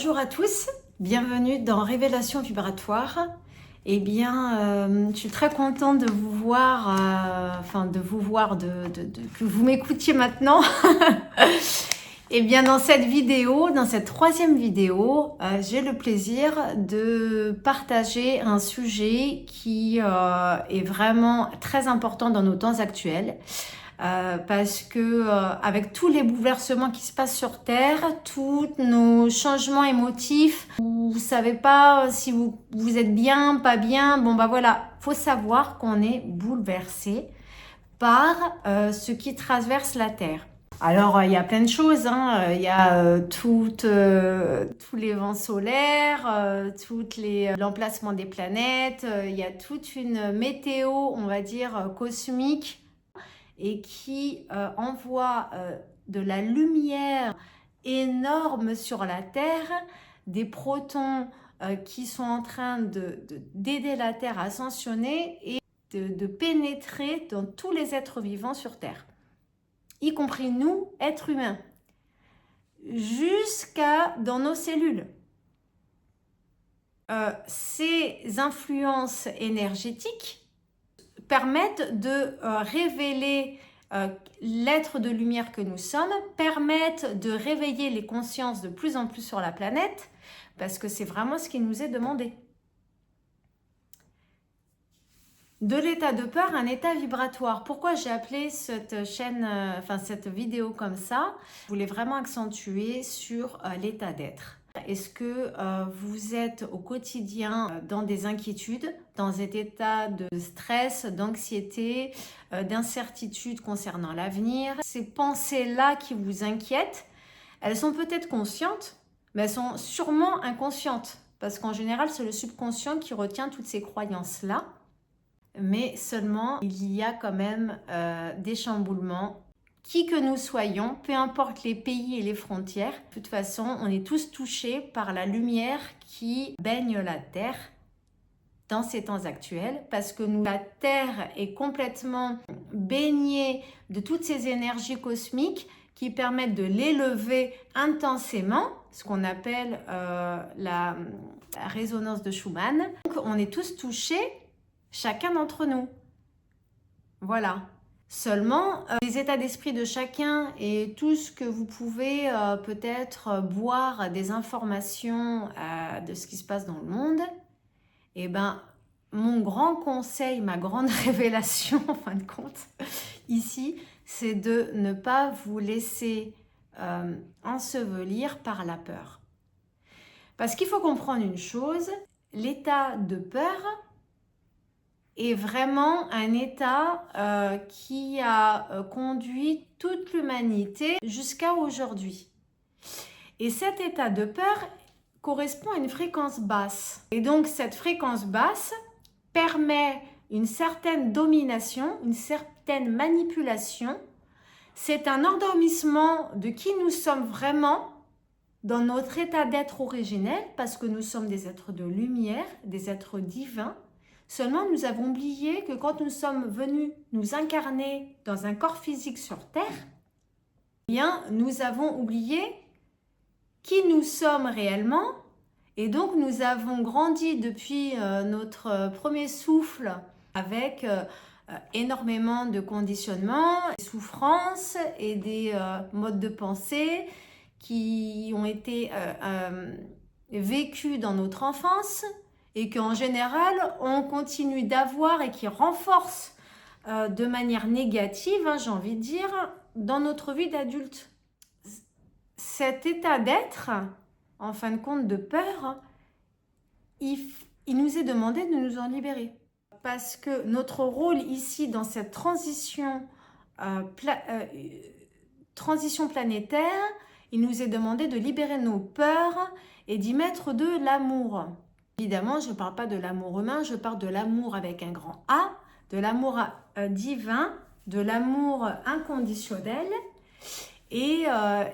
Bonjour à tous, bienvenue dans Révélation vibratoire. Eh bien, je suis très contente de vous voir, que vous m'écoutiez maintenant. Eh bien, dans cette vidéo, dans cette troisième vidéo, j'ai le plaisir de partager un sujet qui est vraiment très important dans nos temps actuels. Parce que avec tous les bouleversements qui se passent sur Terre, tous nos changements émotifs, vous savez pas si vous êtes bien, pas bien, bon bah voilà, faut savoir qu'on est bouleversé par ce qui traverse la Terre. Alors, il y a plein de choses, hein. Il y a tous les vents solaires, l'emplacement des planètes, il y a toute une météo, on va dire, cosmique, et qui envoie de la lumière énorme sur la Terre, des protons qui sont en train d'aider la Terre à ascensionner et de pénétrer dans tous les êtres vivants sur Terre, y compris nous, êtres humains, jusqu'à dans nos cellules. Ces influences énergétiques permettent de révéler l'être de lumière que nous sommes, permettent de réveiller les consciences de plus en plus sur la planète, parce que c'est vraiment ce qui nous est demandé. De l'état de peur, un état vibratoire. Pourquoi j'ai appelé cette chaîne, cette vidéo comme ça? Je voulais vraiment accentuer sur l'état d'être. Est-ce que vous êtes au quotidien dans des inquiétudes, dans cet état de stress, d'anxiété, d'incertitude concernant l'avenir? Ces pensées-là qui vous inquiètent, elles sont peut-être conscientes, mais elles sont sûrement inconscientes. Parce qu'en général, c'est le subconscient qui retient toutes ces croyances-là. Mais seulement, il y a quand même des chamboulements. Qui que nous soyons, peu importe les pays et les frontières, de toute façon, on est tous touchés par la lumière qui baigne la Terre dans ces temps actuels, parce que la Terre est complètement baignée de toutes ces énergies cosmiques qui permettent de l'élever intensément, ce qu'on appelle la résonance de Schumann. Donc, on est tous touchés, chacun d'entre nous. Voilà. Seulement, les états d'esprit de chacun et tout ce que vous pouvez peut-être boire des informations de ce qui se passe dans le monde, eh ben, mon grand conseil, ma grande révélation en fin de compte, ici, c'est de ne pas vous laisser ensevelir par la peur. Parce qu'il faut comprendre une chose, l'état de peur est vraiment un état qui a conduit toute l'humanité jusqu'à aujourd'hui. Et cet état de peur correspond à une fréquence basse. Et donc cette fréquence basse permet une certaine domination, une certaine manipulation. C'est un endormissement de qui nous sommes vraiment dans notre état d'être originel, parce que nous sommes des êtres de lumière, des êtres divins. Seulement, nous avons oublié que quand nous sommes venus nous incarner dans un corps physique sur Terre, eh bien, nous avons oublié qui nous sommes réellement. Et donc, nous avons grandi depuis notre premier souffle avec énormément de conditionnements, des souffrances et des modes de pensée qui ont été vécus dans notre enfance, et qu'en général, on continue d'avoir et qui renforce de manière négative, j'ai envie de dire, dans notre vie d'adulte. Cet état d'être, en fin de compte, de peur, il nous est demandé de nous en libérer. Parce que notre rôle ici, dans cette transition planétaire, il nous est demandé de libérer nos peurs et d'y mettre de l'amour. Évidemment, je ne parle pas de l'amour humain, je parle de l'amour avec un grand A, de l'amour divin, de l'amour inconditionnel. Et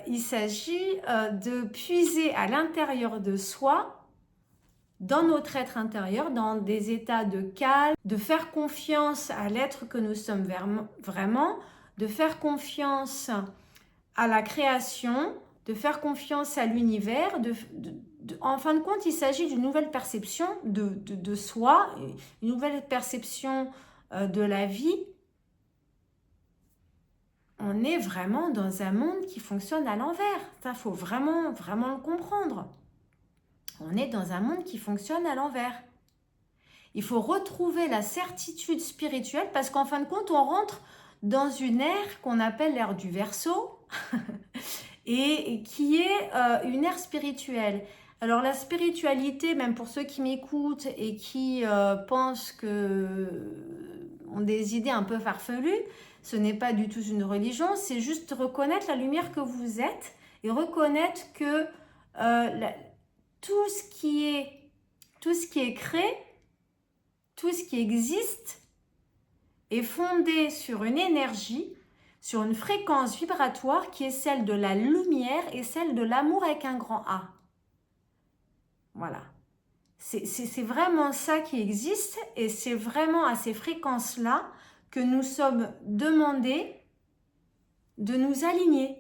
il s'agit de puiser à l'intérieur de soi, dans notre être intérieur, dans des états de calme, de faire confiance à l'être que nous sommes vraiment, de faire confiance à la création, de faire confiance à l'univers, de En fin de compte, il s'agit d'une nouvelle perception de soi, une nouvelle perception de la vie. On est vraiment dans un monde qui fonctionne à l'envers. Ça, faut vraiment, vraiment le comprendre. On est dans un monde qui fonctionne à l'envers. Il faut retrouver la certitude spirituelle parce qu'en fin de compte, on rentre dans une ère qu'on appelle l'ère du Verseau et qui est une ère spirituelle. Alors la spiritualité, même pour ceux qui m'écoutent et qui pensent ont des idées un peu farfelues, ce n'est pas du tout une religion, c'est juste reconnaître la lumière que vous êtes et reconnaître que tout ce qui est créé, tout ce qui existe est fondé sur une énergie, sur une fréquence vibratoire qui est celle de la lumière et celle de l'amour avec un grand A. Voilà. C'est vraiment ça qui existe et c'est vraiment à ces fréquences-là que nous sommes demandés de nous aligner.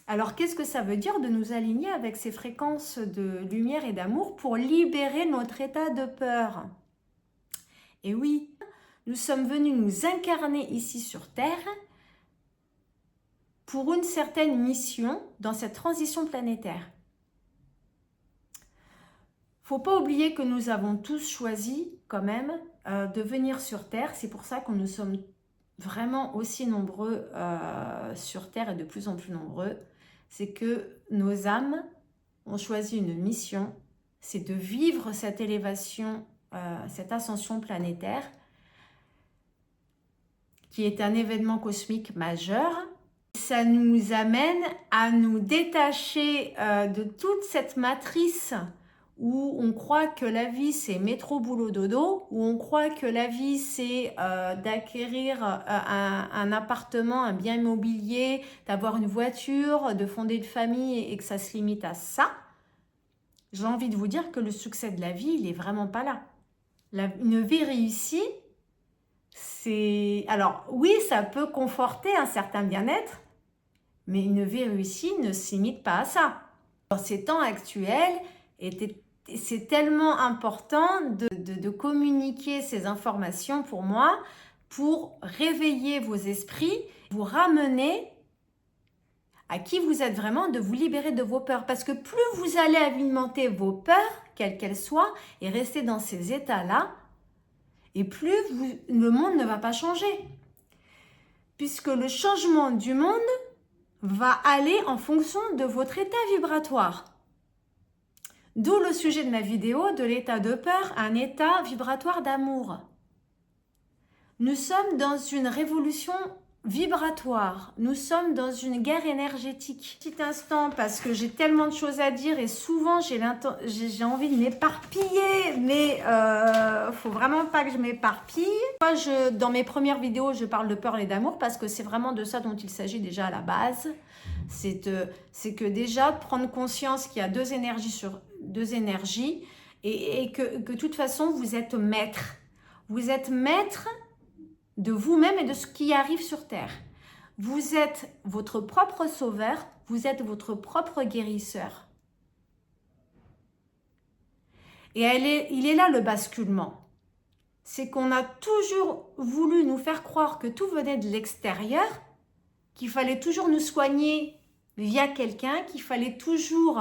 Alors, qu'est-ce que ça veut dire de nous aligner avec ces fréquences de lumière et d'amour pour libérer notre état de peur? Et oui, nous sommes venus nous incarner ici sur Terre pour une certaine mission dans cette transition planétaire. Faut pas oublier que nous avons tous choisi quand même de venir sur Terre. C'est pour ça que nous sommes vraiment aussi nombreux sur Terre et de plus en plus nombreux. C'est que nos âmes ont choisi une mission, c'est de vivre cette élévation, cette ascension planétaire qui est un événement cosmique majeur. Ça nous amène à nous détacher de toute cette matrice où on croit que la vie c'est métro boulot dodo, où on croit que la vie c'est d'acquérir un appartement, un bien immobilier, d'avoir une voiture, de fonder une famille et que ça se limite à ça. J'ai envie de vous dire que le succès de la vie, il est vraiment pas là. Une vie réussie, c'est... Alors oui, ça peut conforter un certain bien-être, mais une vie réussie ne se limite pas à ça. Dans ces temps actuels, c'est tellement important de communiquer ces informations pour moi, pour réveiller vos esprits, vous ramener à qui vous êtes vraiment, de vous libérer de vos peurs. Parce que plus vous allez alimenter vos peurs, quelles qu'elles soient, et rester dans ces états-là, et plus le monde ne va pas changer. Puisque le changement du monde va aller en fonction de votre état vibratoire. D'où le sujet de ma vidéo, de l'état de peur à un état vibratoire d'amour. Nous sommes dans une révolution vibratoire. Nous sommes dans une guerre énergétique. Petit instant, parce que j'ai tellement de choses à dire et souvent j'ai envie de m'éparpiller, mais faut vraiment pas que je m'éparpille. Moi, dans mes premières vidéos, je parle de peur et d'amour parce que c'est vraiment de ça dont il s'agit déjà à la base. C'est que déjà prendre conscience qu'il y a deux énergies et que de toute façon vous êtes maître. Vous êtes maître de vous-même et de ce qui arrive sur Terre. Vous êtes votre propre sauveur, vous êtes votre propre guérisseur. Et il est là le basculement. C'est qu'on a toujours voulu nous faire croire que tout venait de l'extérieur, qu'il fallait toujours nous soigner via quelqu'un, qu'il fallait toujours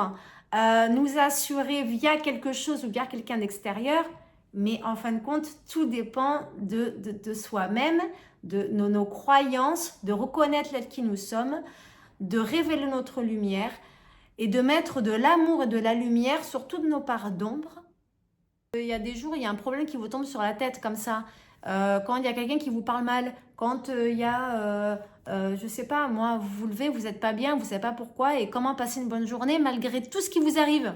nous assurer via quelque chose ou via quelqu'un d'extérieur. Mais en fin de compte, tout dépend de soi-même, de nos croyances, de reconnaître l'être qui nous sommes, de révéler notre lumière et de mettre de l'amour et de la lumière sur toutes nos parts d'ombre. Il y a des jours, il y a un problème qui vous tombe sur la tête comme ça. Quand il y a quelqu'un qui vous parle mal, quand il y a, je sais pas, moi, vous vous levez, vous n'êtes pas bien, vous ne savez pas pourquoi et comment passer une bonne journée malgré tout ce qui vous arrive.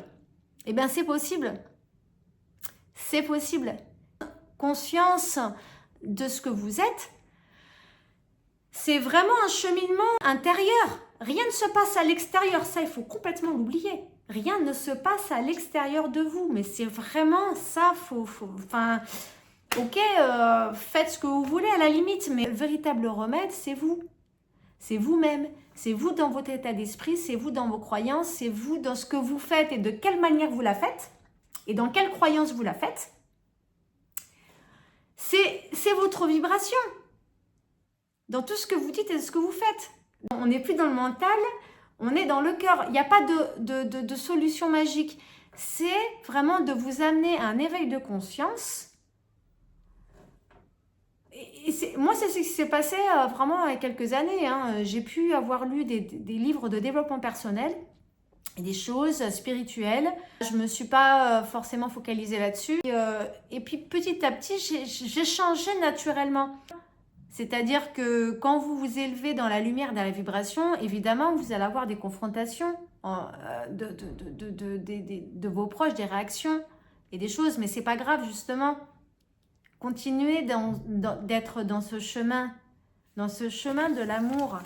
Eh bien, c'est possible. C'est possible. Conscience de ce que vous êtes, c'est vraiment un cheminement intérieur. Rien ne se passe à l'extérieur. Ça, il faut complètement l'oublier. Rien ne se passe à l'extérieur de vous. Mais c'est vraiment ça. Enfin, ok, faites ce que vous voulez à la limite. Mais le véritable remède, c'est vous. C'est vous-même, c'est vous dans votre état d'esprit, c'est vous dans vos croyances, c'est vous dans ce que vous faites et de quelle manière vous la faites et dans quelle croyance vous la faites. C'est votre vibration dans tout ce que vous dites et ce que vous faites. On n'est plus dans le mental, on est dans le cœur. Il n'y a pas de solution magique. C'est vraiment de vous amener à un éveil de conscience. Moi, c'est ce qui s'est passé vraiment il y a quelques années. J'ai pu avoir lu des livres de développement personnel, des choses spirituelles. Je ne me suis pas forcément focalisée là-dessus. Et puis, petit à petit, j'ai changé naturellement. C'est-à-dire que quand vous vous élevez dans la lumière, dans la vibration, évidemment, vous allez avoir des confrontations de vos proches, des réactions et des choses. Mais ce n'est pas grave, justement. Continuez d'être dans ce chemin de l'amour.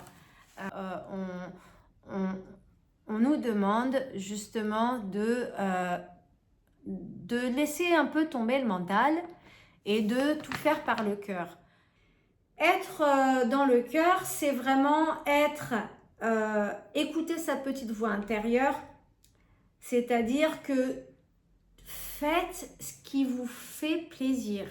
On nous demande justement de laisser un peu tomber le mental et de tout faire par le cœur. Être dans le cœur, c'est vraiment écouter sa petite voix intérieure, c'est-à-dire que faites ce qui vous fait plaisir.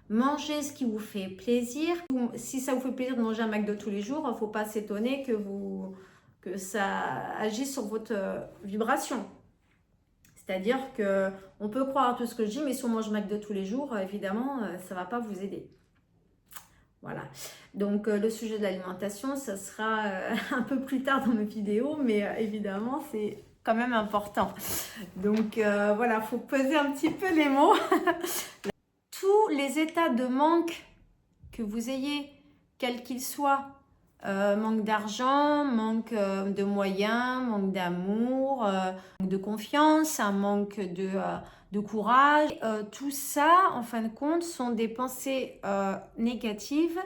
Mangez ce qui vous fait plaisir. Si ça vous fait plaisir de manger un McDo tous les jours, il ne faut pas s'étonner que ça agisse sur votre vibration. C'est-à-dire qu'on peut croire à tout ce que je dis, mais si on mange McDo tous les jours, évidemment, ça ne va pas vous aider. Voilà. Donc, le sujet de l'alimentation, ça sera un peu plus tard dans mes vidéos, mais évidemment, c'est quand même important. Donc, voilà, il faut peser un petit peu les mots. Tous les états de manque que vous ayez, quels qu'ils soient, manque d'argent, manque de moyens, manque d'amour, manque de confiance, un manque de courage, tout ça, en fin de compte, sont des pensées négatives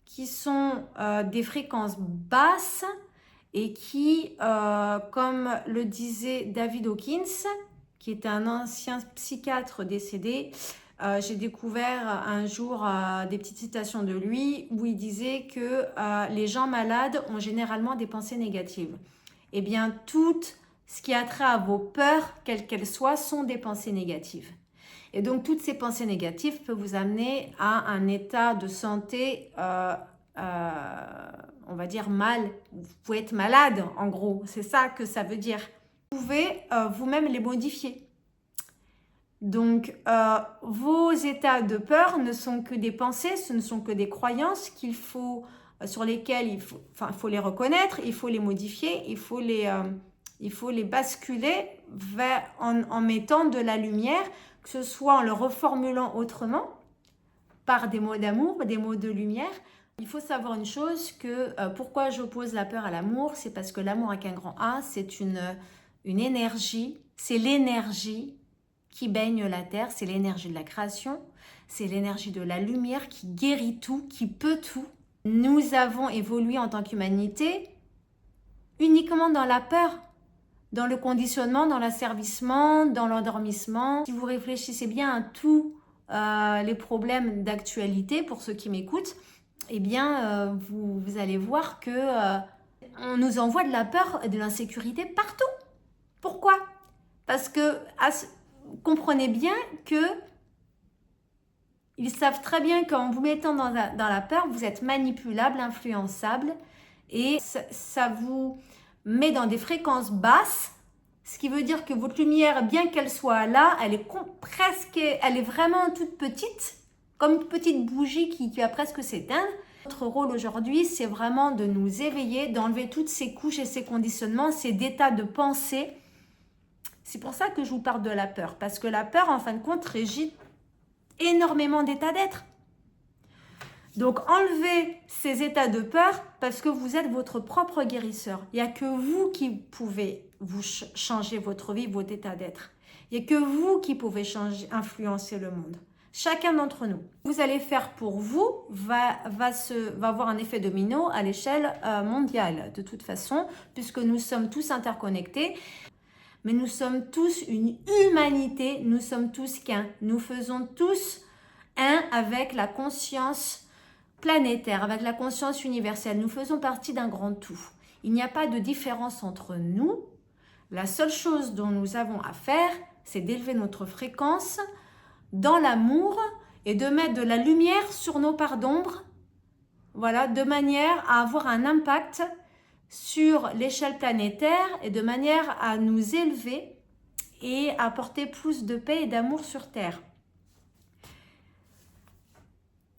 qui sont des fréquences basses et qui, comme le disait David Hawkins, qui est un ancien psychiatre décédé, j'ai découvert un jour des petites citations de lui où il disait que les gens malades ont généralement des pensées négatives. Eh bien, tout ce qui a trait à vos peurs, quelles qu'elles soient, sont des pensées négatives. Et donc, toutes ces pensées négatives peuvent vous amener à un état de santé, on va dire mal. Vous pouvez être malade, en gros. C'est ça que ça veut dire. Vous pouvez vous-même les modifier. Donc, vos états de peur ne sont que des pensées, ce ne sont que des croyances sur lesquelles il faut les reconnaître, il faut les modifier, il faut les basculer en mettant de la lumière, que ce soit en le reformulant autrement, par des mots d'amour, des mots de lumière. Il faut savoir une chose, que pourquoi j'oppose la peur à l'amour, c'est parce que l'amour avec un grand A, c'est une énergie, c'est l'énergie qui baigne la terre, c'est l'énergie de la création, c'est l'énergie de la lumière qui guérit tout, qui peut tout. Nous avons évolué en tant qu'humanité uniquement dans la peur, dans le conditionnement, dans l'asservissement, dans l'endormissement. Si vous réfléchissez bien à tous les problèmes d'actualité, pour ceux qui m'écoutent, eh bien, vous allez voir que on nous envoie de la peur et de l'insécurité partout. Pourquoi? Parce que comprenez bien que ils savent très bien qu'en vous mettant dans la peur, vous êtes manipulable, influençable et ça vous met dans des fréquences basses, ce qui veut dire que votre lumière, bien qu'elle soit là, elle est vraiment toute petite, comme une petite bougie qui va presque s'éteindre. Notre rôle aujourd'hui, c'est vraiment de nous éveiller, d'enlever toutes ces couches et ces conditionnements, ces états de pensée. C'est pour ça que je vous parle de la peur, parce que la peur, en fin de compte, régit énormément d'états d'être. Donc, enlevez ces états de peur parce que vous êtes votre propre guérisseur. Il n'y a que vous qui pouvez vous changer votre vie, votre état d'être. Il n'y a que vous qui pouvez influencer le monde. Chacun d'entre nous. Vous allez faire pour vous va avoir un effet domino à l'échelle mondiale, de toute façon, puisque nous sommes tous interconnectés. Mais nous sommes tous une humanité, nous sommes tous qu'un. Nous faisons tous un avec la conscience planétaire, avec la conscience universelle, nous faisons partie d'un grand tout. Il n'y a pas de différence entre nous. La seule chose dont nous avons à faire, c'est d'élever notre fréquence dans l'amour et de mettre de la lumière sur nos parts d'ombre, voilà, de manière à avoir un impact sur l'échelle planétaire et de manière à nous élever et à apporter plus de paix et d'amour sur Terre.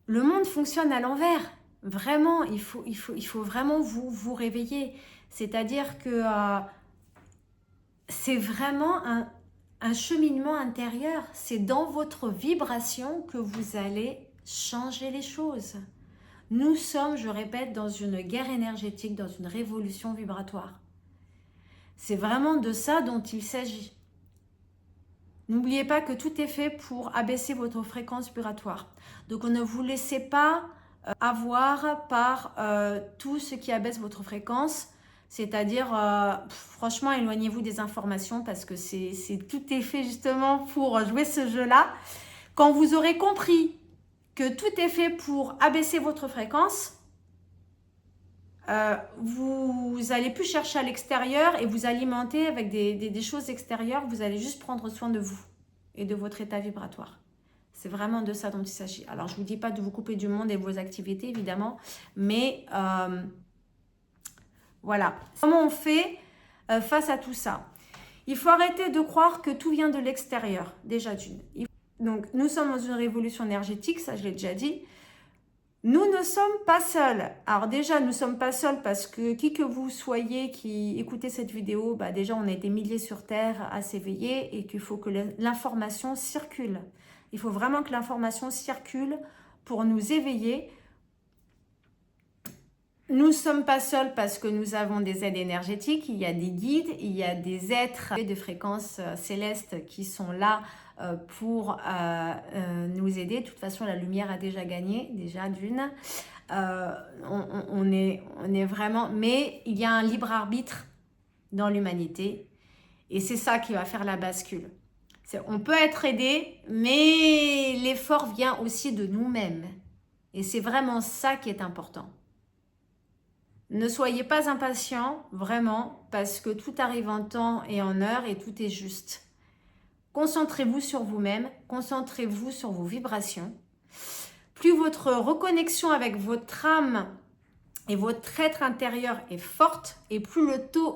Le monde fonctionne à l'envers. Vraiment, il faut vraiment vous réveiller. C'est-à-dire que c'est vraiment un cheminement intérieur. C'est dans votre vibration que vous allez changer les choses. Nous sommes, je répète, dans une guerre énergétique, dans une révolution vibratoire. C'est vraiment de ça dont il s'agit. N'oubliez pas que tout est fait pour abaisser votre fréquence vibratoire. Donc ne vous laissez pas avoir par tout ce qui abaisse votre fréquence. C'est-à-dire, franchement, éloignez-vous des informations parce que tout est fait justement pour jouer ce jeu-là. Quand vous aurez compris que tout est fait pour abaisser votre fréquence, vous n'allez plus chercher à l'extérieur et vous alimenter avec des choses extérieures. Vous allez juste prendre soin de vous et de votre état vibratoire. C'est vraiment de ça dont il s'agit. Alors, je ne vous dis pas de vous couper du monde et de vos activités, évidemment, mais voilà. Comment on fait face à tout ça? Il faut arrêter de croire que tout vient de l'extérieur, déjà d'une. Donc, nous sommes dans une révolution énergétique, ça je l'ai déjà dit. Nous ne sommes pas seuls. Alors déjà, nous ne sommes pas seuls parce que qui que vous soyez qui écoutez cette vidéo, bah déjà on est des milliers sur Terre à s'éveiller et qu'il faut que l'information circule. Il faut vraiment que l'information circule pour nous éveiller. Nous ne sommes pas seuls parce que nous avons des aides énergétiques, il y a des guides, il y a des êtres de fréquences célestes qui sont là pour nous aider. De toute façon, la lumière a déjà gagné, déjà d'une. On est vraiment... Mais il y a un libre arbitre dans l'humanité et c'est ça qui va faire la bascule. On peut être aidé, mais l'effort vient aussi de nous-mêmes. Et c'est vraiment ça qui est important. Ne soyez pas impatients, vraiment, parce que tout arrive en temps et en heure et tout est juste. Concentrez-vous sur vous-même, concentrez-vous sur vos vibrations. Plus votre reconnexion avec votre âme et votre être intérieur est forte, et plus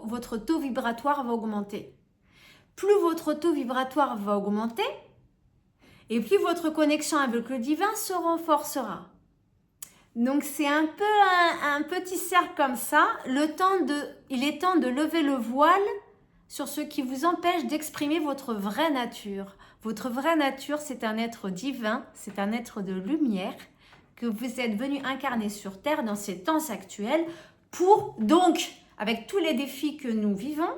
votre taux vibratoire va augmenter. Plus votre taux vibratoire va augmenter, et plus votre connexion avec le divin se renforcera. Donc c'est un peu un petit cercle comme ça. Il est temps de lever le voile sur ce qui vous empêche d'exprimer votre vraie nature. Votre vraie nature, c'est un être divin, c'est un être de lumière que vous êtes venu incarner sur Terre dans ces temps actuels pour, donc, avec tous les défis que nous vivons,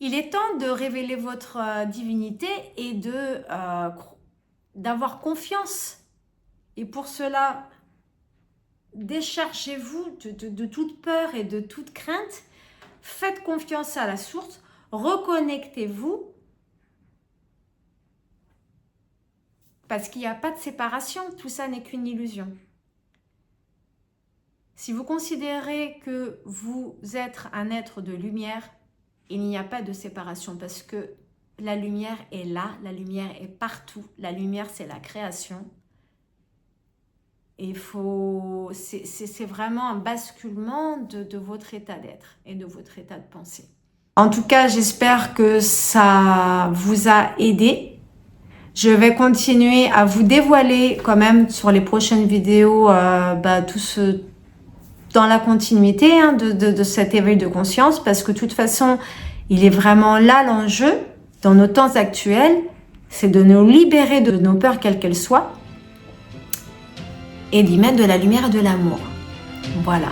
il est temps de révéler votre divinité et d'avoir confiance. Et pour cela, déchargez-vous de toute peur et de toute crainte. Faites confiance à la source. Reconnectez-vous. Parce qu'il n'y a pas de séparation. Tout ça n'est qu'une illusion. Si vous considérez que vous êtes un être de lumière, il n'y a pas de séparation parce que la lumière est là, la lumière est partout. La lumière, c'est la création. Et c'est vraiment un basculement de votre état d'être et de votre état de pensée. En tout cas, j'espère que ça vous a aidé. Je vais continuer à vous dévoiler quand même sur les prochaines vidéos tout ce dans la continuité de cet éveil de conscience parce que de toute façon, il est vraiment là l'enjeu dans nos temps actuels, c'est de nous libérer de nos peurs quelles qu'elles soient et d'y mettre de la lumière et de l'amour. Voilà.